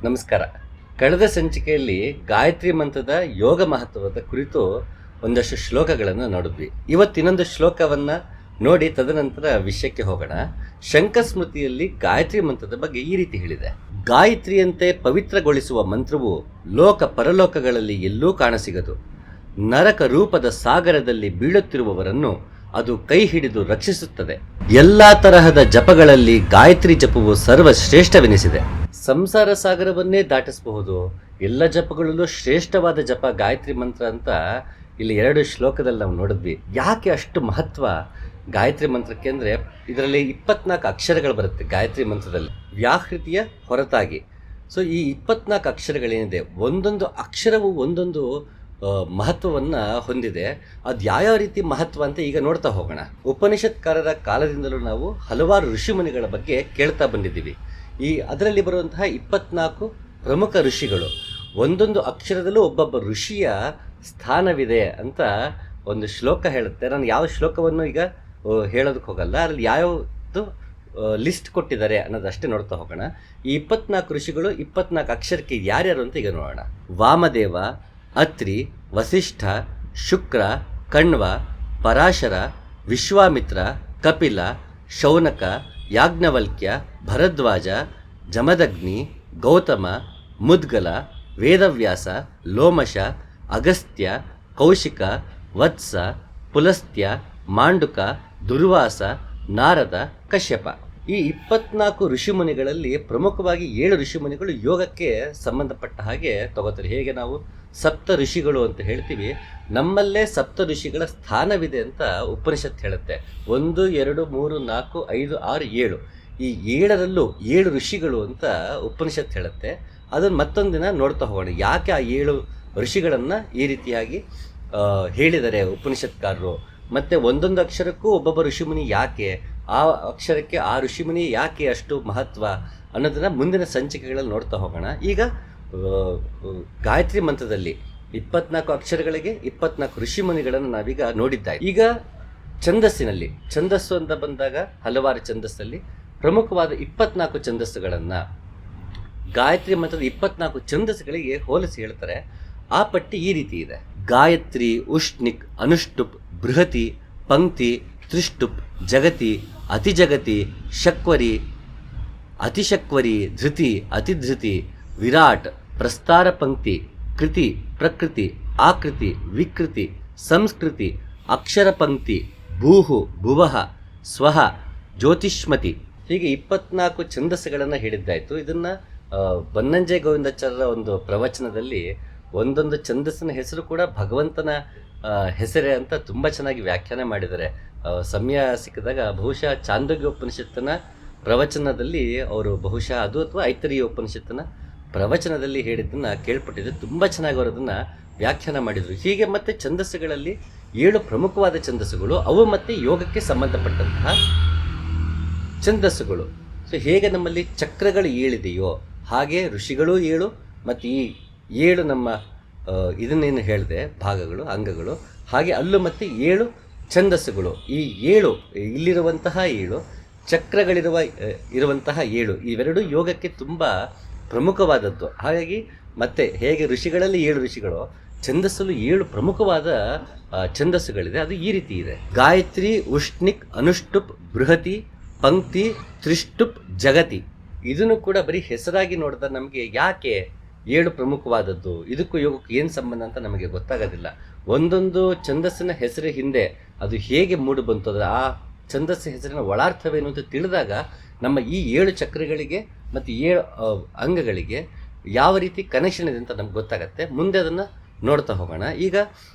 ನಮಸ್ಕಾರ. ಕಳೆದ ಸಂಚಿಕೆಯಲ್ಲಿ ಗಾಯತ್ರಿ ಮಂತ್ರದ ಯೋಗ ಮಹತ್ವದ ಕುರಿತು ಒಂದಷ್ಟು ಶ್ಲೋಕಗಳನ್ನು ನೋಡಿದ್ವಿ. ಇವತ್ತಿನೊಂದು ಶ್ಲೋಕವನ್ನು ನೋಡಿ ತದನಂತರ ವಿಷಯಕ್ಕೆ ಹೋಗೋಣ. ಶಂಕಸ್ಮೃತಿಯಲ್ಲಿ ಗಾಯತ್ರಿ ಮಂತ್ರದ ಬಗ್ಗೆ ಈ ರೀತಿ ಹೇಳಿದೆ: ಗಾಯತ್ರಿಯಂತೆ ಪವಿತ್ರಗೊಳಿಸುವ ಮಂತ್ರವು ಲೋಕ ಪರಲೋಕಗಳಲ್ಲಿ ಎಲ್ಲೂ ಕಾಣಸಿಗದು. ನರಕ ರೂಪದ ಸಾಗರದಲ್ಲಿ ಬೀಳುತ್ತಿರುವವರನ್ನು ಅದು ಕೈ ಹಿಡಿದು ರಕ್ಷಿಸುತ್ತದೆ. ಎಲ್ಲಾ ತರಹದ ಜಪಗಳಲ್ಲಿ ಗಾಯತ್ರಿ ಜಪವು ಸರ್ವಶ್ರೇಷ್ಠವೆನಿಸಿದೆ. ಸಂಸಾರ ಸಾಗರವನ್ನೇ ದಾಟಿಸಬಹುದು. ಎಲ್ಲ ಜಪಗಳಲ್ಲೂ ಶ್ರೇಷ್ಠವಾದ ಜಪ ಗಾಯತ್ರಿ ಮಂತ್ರ ಅಂತ ಇಲ್ಲಿ 2 ಶ್ಲೋಕದಲ್ಲಿ ನಾವು ನೋಡಿದ್ವಿ. ಯಾಕೆ ಅಷ್ಟು ಮಹತ್ವ ಗಾಯತ್ರಿ ಮಂತ್ರಕ್ಕೆ ಅಂದರೆ, ಇದರಲ್ಲಿ 24 ಅಕ್ಷರಗಳು ಬರುತ್ತೆ ಗಾಯತ್ರಿ ಮಂತ್ರದಲ್ಲಿ, ವ್ಯಾಹೃತಿಯ ಹೊರತಾಗಿ. ಸೊ ಈ 24 ಅಕ್ಷರಗಳೇನಿದೆ, ಒಂದೊಂದು ಅಕ್ಷರವು ಒಂದೊಂದು ಮಹತ್ವವನ್ನು ಹೊಂದಿದೆ. ಅದು ಯಾವ್ಯಾವ ರೀತಿ ಮಹತ್ವ ಅಂತ ಈಗ ನೋಡ್ತಾ ಹೋಗೋಣ. ಉಪನಿಷತ್ಕಾರರ ಕಾಲದಿಂದಲೂ ನಾವು ಹಲವಾರು ಋಷಿಮುನಿಗಳ ಬಗ್ಗೆ ಕೇಳ್ತಾ ಬಂದಿದ್ದೀವಿ. ಅದರಲ್ಲಿ ಬರುವಂತಹ 24 ಪ್ರಮುಖ ಋಷಿಗಳು, ಒಂದೊಂದು ಅಕ್ಷರದಲ್ಲೂ ಒಬ್ಬೊಬ್ಬ ಋಷಿಯ ಸ್ಥಾನವಿದೆ ಅಂತ ಒಂದು ಶ್ಲೋಕ ಹೇಳುತ್ತೆ. ನಾನು ಯಾವ ಶ್ಲೋಕವನ್ನು ಈಗ ಹೇಳೋದಕ್ಕೆ ಹೋಗಲ್ಲ, ಅದರಲ್ಲಿ ಯಾವ್ಯಾವುದು ಲಿಸ್ಟ್ ಕೊಟ್ಟಿದ್ದಾರೆ ಅನ್ನೋದಷ್ಟೇ ನೋಡ್ತಾ ಹೋಗೋಣ. ಈ 24 ಋಷಿಗಳು 24 ಅಕ್ಷರಕ್ಕೆ ಯಾರ್ಯಾರು ಅಂತ ಈಗ ನೋಡೋಣ. ವಾಮದೇವ, ಅತ್ರಿ, ವಸಿಷ್ಠ, ಶುಕ್ರ, ಕಣ್ವ, ಪರಾಶರ, ವಿಶ್ವಾಮಿತ್ರ, ಕಪಿಲ, ಶೌನಕ, ಯಾಜ್ಞವಲ್ಕ್ಯ, ಭರದ್ವಾಜ, ಜಮದಗ್ನಿ, ಗೌತಮ, ಮುದ್ಗಲ, ವೇದವ್ಯಾಸ, ಲೋಮಶ, ಅಗಸ್ತ್ಯ, ಕೌಶಿಕ, ವತ್ಸ, ಪುಲಸ್ತ್ಯ, ಮಾಂಡುಕ, ದುರ್ವಾಸ, ನಾರದ, ಕಶ್ಯಪ. ಈ 24 ಋಷಿಮುನಿಗಳಲ್ಲಿ ಪ್ರಮುಖವಾಗಿ 7 ಋಷಿಮುನಿಗಳು ಯೋಗಕ್ಕೆ ಸಂಬಂಧಪಟ್ಟ ಹಾಗೆ ತಗೋತಾರೆ. ಹೇಗೆ ನಾವು ಸಪ್ತ ಋಷಿಗಳು ಅಂತ ಹೇಳ್ತೀವಿ, ನಮ್ಮಲ್ಲೇ ಸಪ್ತ ಋಷಿಗಳ ಸ್ಥಾನವಿದೆ ಅಂತ ಉಪನಿಷತ್ ಹೇಳುತ್ತೆ. 1, 2, 3, 4, 5, 6, 7 ಈ 7ರಲ್ಲೂ 7 ಋಷಿಗಳು ಅಂತ ಉಪನಿಷತ್ ಹೇಳುತ್ತೆ. ಅದನ್ನು ಮತ್ತೊಂದು ದಿನ ನೋಡ್ತಾ ಹೋಗೋಣ, ಯಾಕೆ ಆ 7 ಋಷಿಗಳನ್ನು ಈ ರೀತಿಯಾಗಿ ಹೇಳಿದ್ದಾರೆ ಉಪನಿಷತ್ಕಾರರು. ಮತ್ತು ಒಂದೊಂದು ಅಕ್ಷರಕ್ಕೂ ಒಬ್ಬೊಬ್ಬ ಋಷಿಮುನಿ ಯಾಕೆ, ಆ ಅಕ್ಷರಕ್ಕೆ ಆ ಋಷಿಮುನಿ ಯಾಕೆ ಅಷ್ಟು ಮಹತ್ವ ಅನ್ನೋದನ್ನು ಮುಂದಿನ ಸಂಚಿಕೆಗಳಲ್ಲಿ ನೋಡ್ತಾ ಹೋಗೋಣ. ಈಗ ಗಾಯತ್ರಿ ಮಂತ್ರದಲ್ಲಿ 24 ಅಕ್ಷರಗಳಿಗೆ 24 ಋಷಿಮುನಿಗಳನ್ನು ನಾವೀಗ ನೋಡಿದ್ದಾಯ್ತು. ಈಗ ಛಂದಸ್ಸು ಅಂತ ಬಂದಾಗ ಹಲವಾರು ಛಂದಸ್ಸಲ್ಲಿ ಪ್ರಮುಖವಾದ 24 ಛಂದಸ್ಸುಗಳನ್ನು ಗಾಯತ್ರಿ ಮಂತ್ರದ 24 ಛಂದಸ್ಸುಗಳಿಗೆ ಹೋಲಿಸಿ ಹೇಳ್ತಾರೆ. ಆ ಪಟ್ಟಿ ಈ ರೀತಿ ಇದೆ: ಗಾಯತ್ರಿ, ಉಷ್ಣಿಕ್, ಅನುಷ್ಟುಪ್, ಬೃಹತಿ, ಪಂಕ್ತಿ, ತ್ರಿಷ್ಟುಪ್, ಜಗತಿ, ಅತಿಜಗತಿ, ಶಕ್ವರಿ, ಅತಿಶಕ್ವರಿ, ಧೃತಿ, ಅತಿಧೃತಿ, ವಿರಾಟ್, ಪ್ರಸ್ತಾರ ಪಂಕ್ತಿ, ಕೃತಿ, ಪ್ರಕೃತಿ, ಆಕೃತಿ, ವಿಕೃತಿ, ಸಂಸ್ಕೃತಿ, ಅಕ್ಷರ ಪಂಕ್ತಿ, ಭೂಹು, ಭುವಃ, ಸ್ವಹ, ಜ್ಯೋತಿಷ್ಮತಿ. ಹೀಗೆ 24 ಛಂದಸ್ಸುಗಳನ್ನು ಹೇಳಿದ್ದಾಯಿತು. ಇದನ್ನು ಬನ್ನಂಜೆ ಗೋವಿಂದಾಚಾರ್ಯರ ಒಂದು ಪ್ರವಚನದಲ್ಲಿ ಒಂದೊಂದು ಛಂದಸ್ಸಿನ ಹೆಸರು ಕೂಡ ಭಗವಂತನ ಹೆಸರೇ ಅಂತ ತುಂಬ ಚೆನ್ನಾಗಿ ವ್ಯಾಖ್ಯಾನ ಮಾಡಿದ್ದಾರೆ. ಸಮಯ ಸಿಕ್ಕಿದಾಗ ಬಹುಶಃ ಚಾಂದೋಗ್ಯ ಉಪನಿಷತ್ತಿನ ಪ್ರವಚನದಲ್ಲಿ ಅವರು ಬಹುಶಃ ಅದು ಅಥವಾ ಐತರೇಯ ಉಪನಿಷತ್ತಿನ ಪ್ರವಚನದಲ್ಲಿ ಹೇಳಿದ್ದನ್ನು ಕೇಳ್ಪಟ್ಟಿದೆ. ತುಂಬ ಚೆನ್ನಾಗಿ ಅವರು ಅದನ್ನು ವ್ಯಾಖ್ಯಾನ ಮಾಡಿದರು. ಹೀಗೆ ಮತ್ತೆ ಛಂದಸ್ಸುಗಳಲ್ಲಿ 7 ಪ್ರಮುಖವಾದ ಛಂದಸ್ಸುಗಳು, ಅವು ಮತ್ತೆ ಯೋಗಕ್ಕೆ ಸಂಬಂಧಪಟ್ಟಂತಹ ಛಂದಸ್ಸುಗಳು. ಸೊ ಹೇಗೆ ನಮ್ಮಲ್ಲಿ ಚಕ್ರಗಳು 7 ಇದೆಯೋ ಹಾಗೆ ಋಷಿಗಳು 7, ಮತ್ತು ಈ 7 ನಮ್ಮ ಇದನ್ನೇನು ಹೇಳಿದೆ ಭಾಗಗಳು, ಅಂಗಗಳು, ಹಾಗೆ ಅಲ್ಲೂ ಮತ್ತೆ 7 ಛಂದಸ್ಸುಗಳು. ಈ 7 ಇಲ್ಲಿರುವಂತಹ 7 ಇರುವಂತಹ 7 ಇವೆರಡೂ ಯೋಗಕ್ಕೆ ತುಂಬ ಪ್ರಮುಖವಾದದ್ದು. ಹಾಗಾಗಿ ಮತ್ತೆ ಹೇಗೆ ಋಷಿಗಳಲ್ಲಿ 7 ಋಷಿಗಳು, ಛಂದಸ್ಸಲ್ಲೂ 7 ಪ್ರಮುಖವಾದ ಛಂದಸ್ಸುಗಳಿದೆ. ಅದು ಈ ರೀತಿ ಇದೆ: ಗಾಯತ್ರಿ, ಉಷ್ಣಿಕ್, ಅನುಷ್ಟುಪ್, ಬೃಹತಿ, ಪಂಕ್ತಿ, ತ್ರಿಷ್ಟುಪ್, ಜಗತಿ. ಇದನ್ನು ಕೂಡ ಬರೀ ಹೆಸರಾಗಿ ನೋಡಿದ್ರೆ ನಮಗೆ ಯಾಕೆ 7 ಪ್ರಮುಖವಾದದ್ದು, ಇದಕ್ಕೂ ಯೋಗಕ್ಕೂ ಏನು ಸಂಬಂಧ ಅಂತ ನಮಗೆ ಗೊತ್ತಾಗೋದಿಲ್ಲ. ಒಂದೊಂದು ಛಂದಸ್ಸಿನ ಹೆಸರು ಹಿಂದೆ ಅದು ಹೇಗೆ ಮೂಡಿ ಬಂತು, ಆ ಛಂದಸ್ಸು ಹೆಸರಿನ ಒಳಾರ್ಥವೇನು ಅಂತ ತಿಳಿದಾಗ ನಮ್ಮ ಈ 7 ಚಕ್ರಗಳಿಗೆ ಮತ್ತು 7 ಅಂಗಗಳಿಗೆ ಯಾವ ರೀತಿ ಕನೆಕ್ಷನ್ ಇದೆ ಅಂತ ನಮ್ಗೆ ಗೊತ್ತಾಗತ್ತೆ. ಮುಂದೆ ಅದನ್ನು ನೋಡ್ತಾ ಹೋಗೋಣ. ಈಗ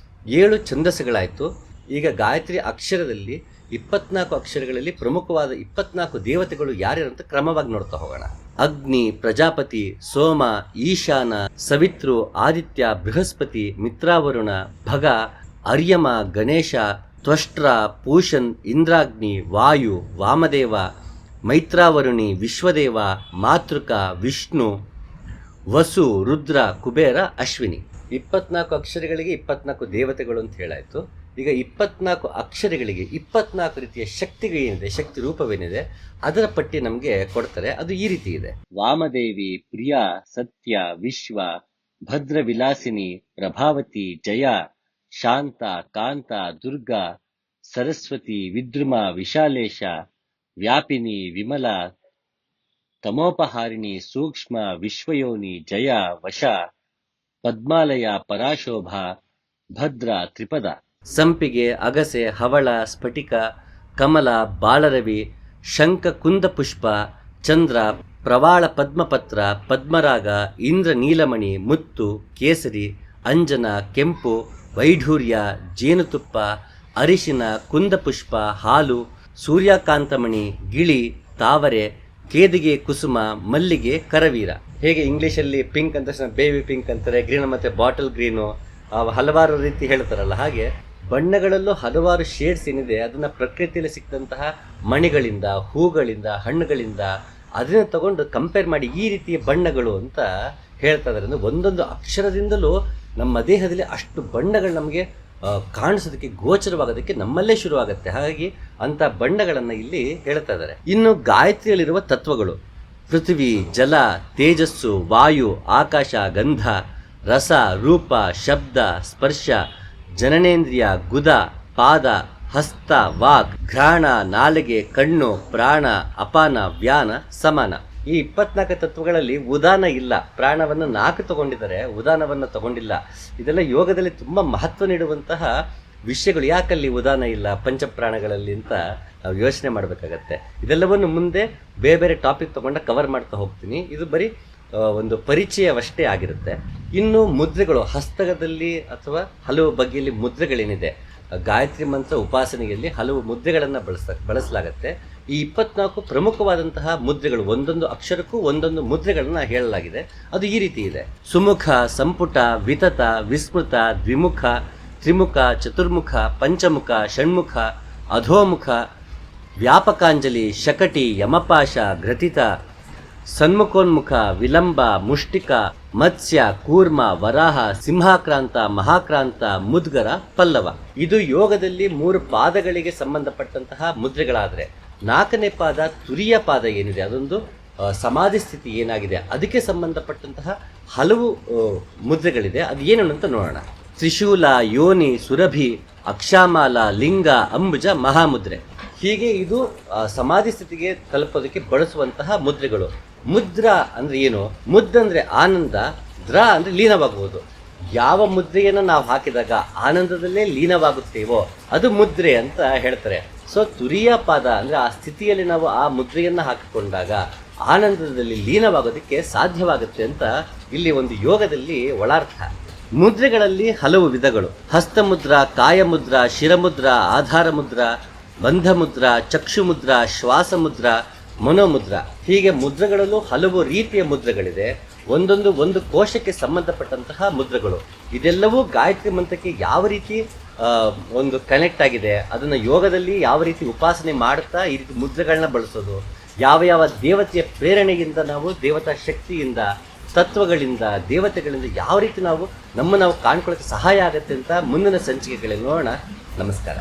7 ಛಂದಸ್ಸುಗಳಾಯಿತು. ಈಗ ಗಾಯತ್ರಿ ಅಕ್ಷರದಲ್ಲಿ 24 ಅಕ್ಷರಗಳಲ್ಲಿ ಪ್ರಮುಖವಾದ 24 ದೇವತೆಗಳು ಯಾರ್ಯಾರು ಅಂತ ಕ್ರಮವಾಗಿ ನೋಡ್ತಾ ಹೋಗೋಣ. ಅಗ್ನಿ, ಪ್ರಜಾಪತಿ, ಸೋಮ, ಈಶಾನ, ಸವಿತೃ, ಆದಿತ್ಯ, ಬೃಹಸ್ಪತಿ, ಮಿತ್ರಾವರುಣ, ಭಗ, ಅರ್ಯಮ, ಗಣೇಶ, ತ್ವಷ್ಟ್ರ, ಪೂಷನ್, ಇಂದ್ರಾಗ್ನಿ, ವಾಯು, ವಾಮದೇವ, ಮೈತ್ರಾವರುಣಿ, ವಿಶ್ವದೇವ, ಮಾತೃಕ, ವಿಷ್ಣು, ವಸು, ರುದ್ರ, ಕುಬೇರ, ಅಶ್ವಿನಿ. 24 ಅಕ್ಷರಗಳಿಗೆ 24 ದೇವತೆಗಳು ಅಂತ ಹೇಳಾಯಿತು. ಈಗ 24 ಅಕ್ಷರಗಳಿಗೆ 24 ರೀತಿಯ ಶಕ್ತಿಗಳೇನಿದೆ, ಶಕ್ತಿ ರೂಪವೇನಿದೆ, ಅದರ ಪಟ್ಟಿ ನಮಗೆ ಕೊಡ್ತಾರೆ. ಅದು ಈ ರೀತಿ ಇದೆ: ವಾಮದೇವಿ, ಪ್ರಿಯಾ, ಸತ್ಯ, ವಿಶ್ವ, ಭದ್ರ ವಿಲಾಸಿನಿ, ಪ್ರಭಾವತಿ, ಜಯ, ಶಾಂತ, ಕಾಂತ, ದುರ್ಗಾ, ಸರಸ್ವತಿ, ವಿದ್ರುಮ, ವಿಶಾಲೇಶ, ವ್ಯಾಪಿನಿ, ವಿಮಲ, ತಮೋಪಹಾರಿಣಿ, ಸೂಕ್ಷ್ಮ, ವಿಶ್ವಯೋನಿ, ಜಯ, ವಶ, ಪದ್ಮಾಲಯ, ಪರಾಶೋಭ, ಭದ್ರ, ತ್ರಿಪದ. ಸಂಪಿಗೆ, ಅಗಸೆ, ಹವಳ, ಸ್ಫಟಿಕ, ಕಮಲ, ಬಾಳರವಿ, ಶಂಖ, ಕುಂದ ಪುಷ್ಪ, ಚಂದ್ರ, ಪ್ರವಾಳ, ಪದ್ಮಪತ್ರ, ಪದ್ಮರಾಗ, ಇಂದ್ರ ನೀಲಮಣಿ, ಮುತ್ತು, ಕೇಸರಿ, ಅಂಜನ, ಕೆಂಪು, ವೈಢೂರ್ಯ, ಜೇನುತುಪ್ಪ, ಅರಿಶಿನ, ಕುಂದಪುಷ್ಪ, ಹಾಲು, ಸೂರ್ಯಕಾಂತಮಣಿ, ಗಿಳಿ, ತಾವರೆ, ಕೇದಿಗೆ, ಕುಸುಮ, ಮಲ್ಲಿಗೆ, ಕರವೀರ. ಹೇಗೆ ಇಂಗ್ಲೀಷಲ್ಲಿ ಪಿಂಕ್ ಅಂತ ಬೇಬಿ ಪಿಂಕ್ ಅಂತಾರೆ, ಗ್ರೀನ್ ಮತ್ತೆ ಬಾಟಲ್ ಗ್ರೀನು, ಹಲವಾರು ರೀತಿ ಹೇಳ್ತಾರಲ್ಲ, ಹಾಗೆ ಬಣ್ಣಗಳಲ್ಲೂ ಹಲವಾರು ಶೇಡ್ಸ್ ಏನಿದೆ ಅದನ್ನ ಪ್ರಕೃತಿಯಲ್ಲಿ ಸಿಕ್ಕಿದಂತಹ ಮಣಿಗಳಿಂದ, ಹೂಗಳಿಂದ, ಹಣ್ಣುಗಳಿಂದ ಅದನ್ನ ತಗೊಂಡು ಕಂಪೇರ್ ಮಾಡಿ ಈ ರೀತಿಯ ಬಣ್ಣಗಳು ಅಂತ ಹೇಳ್ತಾ ಇದ್ದಾರೆ. ಅಂದ್ರೆ ಒಂದೊಂದು ಅಕ್ಷರದಿಂದಲೂ ನಮ್ಮ ದೇಹದಲ್ಲಿ ಅಷ್ಟು ಬಣ್ಣಗಳು ನಮಗೆ ಕಾಣಿಸೋದಕ್ಕೆ, ಗೋಚರವಾಗೋದಕ್ಕೆ ನಮ್ಮಲ್ಲೇ ಶುರುವಾಗುತ್ತೆ. ಹಾಗಾಗಿ ಅಂತ ಬಣ್ಣಗಳನ್ನ ಇಲ್ಲಿ ಹೇಳ್ತಾ ಇದ್ದಾರೆ. ಇನ್ನು ಗಾಯತ್ರಿಯಲ್ಲಿರುವ ತತ್ವಗಳು: ಪೃಥ್ವಿ, ಜಲ, ತೇಜಸ್ಸು, ವಾಯು, ಆಕಾಶ, ಗಂಧ, ರಸ, ರೂಪ, ಶಬ್ದ, ಸ್ಪರ್ಶ, ಜನನೇಂದ್ರಿಯ, ಗುದ, ಪಾದ, ಹಸ್ತ, ವಾಕ್, ಘ್ರಾಣ, ನಾಲಿಗೆ, ಕಣ್ಣು, ಪ್ರಾಣ, ಅಪಾನ, ವ್ಯಾನ, ಸಮಾನ. ಈ 24 ತತ್ವಗಳಲ್ಲಿ ಉದಾನ ಇಲ್ಲ. ಪ್ರಾಣವನ್ನು 4 ತಗೊಂಡಿದ್ದಾರೆ, ಉದಾನವನ್ನು ತಗೊಂಡಿಲ್ಲ. ಇದೆಲ್ಲ ಯೋಗದಲ್ಲಿ ತುಂಬಾ ಮಹತ್ವ ನೀಡುವಂತಹ ವಿಷಯಗಳು. ಯಾಕಲ್ಲಿ ಉದಾನ ಇಲ್ಲ ಪಂಚಪ್ರಾಣಗಳಲ್ಲಿ ಅಂತ ನಾವು ಯೋಚನೆ ಮಾಡಬೇಕಾಗತ್ತೆ. ಇದೆಲ್ಲವನ್ನು ಮುಂದೆ ಬೇರೆ ಬೇರೆ ಟಾಪಿಕ್ ತಗೊಂಡ ಕವರ್ ಮಾಡ್ತಾ ಹೋಗ್ತೀನಿ. ಇದು ಬರೀ ಒಂದು ಪರಿಚಯವಷ್ಟೇ ಆಗಿರುತ್ತೆ. ಇನ್ನು ಮುದ್ರೆಗಳು, ಹಸ್ತದಲ್ಲಿ ಅಥವಾ ಹಲವು ಬಗೆಯಲ್ಲಿ ಮುದ್ರೆಗಳೇನಿದೆ, ಗಾಯತ್ರಿ ಮಂತ್ರ ಉಪಾಸನೆಯಲ್ಲಿ ಹಲವು ಮುದ್ರೆಗಳನ್ನು ಬಳಸಲಾಗುತ್ತೆ. ಈ 24 ಪ್ರಮುಖವಾದಂತಹ ಮುದ್ರೆಗಳು, ಒಂದೊಂದು ಅಕ್ಷರಕ್ಕೂ ಒಂದೊಂದು ಮುದ್ರೆಗಳನ್ನ ಹೇಳಲಾಗಿದೆ. ಅದು ಈ ರೀತಿ ಇದೆ: ಸುಮುಖ, ಸಂಪುಟ, ವಿತತ, ವಿಸ್ಮೃತ, ದ್ವಿಮುಖ, ತ್ರಿಮುಖ, ಚತುರ್ಮುಖ, ಪಂಚಮುಖ, ಷಣ್ಮುಖ, ಅಧೋಮುಖ, ವ್ಯಾಪಕಾಂಜಲಿ, ಶಕಟಿ, ಯಮಪಾಶ, ಘೃತಿತ, ಸನ್ಮುಖೋನ್ಮುಖ, ವಿಲಂಬ, ಮುಷ್ಟಿಕ, ಮತ್ಸ್ಯ, ಕೂರ್ಮ, ವರಾಹ, ಸಿಂಹಾಕ್ರಾಂತ, ಮಹಾಕ್ರಾಂತ, ಮುದ್ಗರ, ಪಲ್ಲವ. ಇದು ಯೋಗದಲ್ಲಿ 3 ಪಾದಗಳಿಗೆ ಸಂಬಂಧಪಟ್ಟಂತಹ ಮುದ್ರೆಗಳಾದರೆ, 4ನೇ ಪಾದ ತುರಿಯ ಪಾದ ಏನಿದೆ, ಅದೊಂದು ಸಮಾಧಿ ಸ್ಥಿತಿ ಏನಾಗಿದೆ, ಅದಕ್ಕೆ ಸಂಬಂಧಪಟ್ಟಂತಹ ಹಲವು ಮುದ್ರೆಗಳಿದೆ. ಅದು ಏನು ಅಂತ ನೋಡೋಣ. ತ್ರಿಶೂಲ, ಯೋನಿ, ಸುರಭಿ, ಅಕ್ಷಾಮಾಲ, ಲಿಂಗ, ಅಂಬುಜ, ಮಹಾಮುದ್ರೆ. ಹೀಗೆ ಇದು ಸಮಾಧಿ ಸ್ಥಿತಿಗೆ ತಲುಪೋದಕ್ಕೆ ಬಳಸುವಂತಹ ಮುದ್ರೆಗಳು. ಮುದ್ರ ಅಂದ್ರೆ ಏನು? ಮುದ್ದಂದ್ರೆ ಆನಂದ, ದ್ರ ಅಂದ್ರೆ ಲೀನವಾಗುವುದು. ಯಾವ ಮುದ್ರೆಯನ್ನು ನಾವು ಹಾಕಿದಾಗ ಆನಂದದಲ್ಲೇ ಲೀನವಾಗುತ್ತೇವೋ ಅದು ಮುದ್ರೆ ಅಂತ ಹೇಳ್ತಾರೆ. ಸೊ ತುರಿಯ ಪಾದ ಅಂದ್ರೆ ಆ ಸ್ಥಿತಿಯಲ್ಲಿ ನಾವು ಆ ಮುದ್ರೆಯನ್ನ ಹಾಕಿಕೊಂಡಾಗ ಆನಂದದಲ್ಲಿ ಲೀನವಾಗೋದಕ್ಕೆ ಸಾಧ್ಯವಾಗುತ್ತೆ ಅಂತ ಇಲ್ಲಿ ಒಂದು ಯೋಗದಲ್ಲಿ ಒಳಾರ್ಥ. ಮುದ್ರೆಗಳಲ್ಲಿ ಹಲವು ವಿಧಗಳು: ಹಸ್ತಮುದ್ರ, ಕಾಯಮುದ್ರ, ಶಿರಮುದ್ರ, ಆಧಾರ ಮುದ್ರ, ಬಂಧ ಮುದ್ರ, ಚಕ್ಷು ಮುದ್ರ, ಶ್ವಾಸ ಮುದ್ರ, ಮನೋಮುದ್ರ. ಹೀಗೆ ಮುದ್ರೆಗಳಲ್ಲೂ ಹಲವು ರೀತಿಯ ಮುದ್ರೆಗಳಿದೆ. ಒಂದು ಕೋಶಕ್ಕೆ ಸಂಬಂಧಪಟ್ಟಂತಹ ಮುದ್ರೆಗಳು. ಇದೆಲ್ಲವೂ ಗಾಯತ್ರಿ ಮಂತ್ರಕ್ಕೆ ಯಾವ ರೀತಿ ಒಂದು ಕನೆಕ್ಟ್ ಆಗಿದೆ, ಅದನ್ನು ಯೋಗದಲ್ಲಿ ಯಾವ ರೀತಿ ಉಪಾಸನೆ ಮಾಡುತ್ತಾ ಈ ರೀತಿ ಮುದ್ರೆಗಳನ್ನ ಬಳಸೋದು, ಯಾವ ದೇವತೆಯ ಪ್ರೇರಣೆಯಿಂದ ನಾವು ದೇವತಾ ಶಕ್ತಿಯಿಂದ, ತತ್ವಗಳಿಂದ, ದೇವತೆಗಳಿಂದ ಯಾವ ರೀತಿ ನಾವು ಕಾಣ್ಕೊಳ್ಳೋಕ್ಕೆ ಸಹಾಯ ಆಗುತ್ತೆ ಅಂತ ಮುಂದಿನ ಸಂಚಿಕೆಗಳಲ್ಲಿ ನೋಡೋಣ. ನಮಸ್ಕಾರ.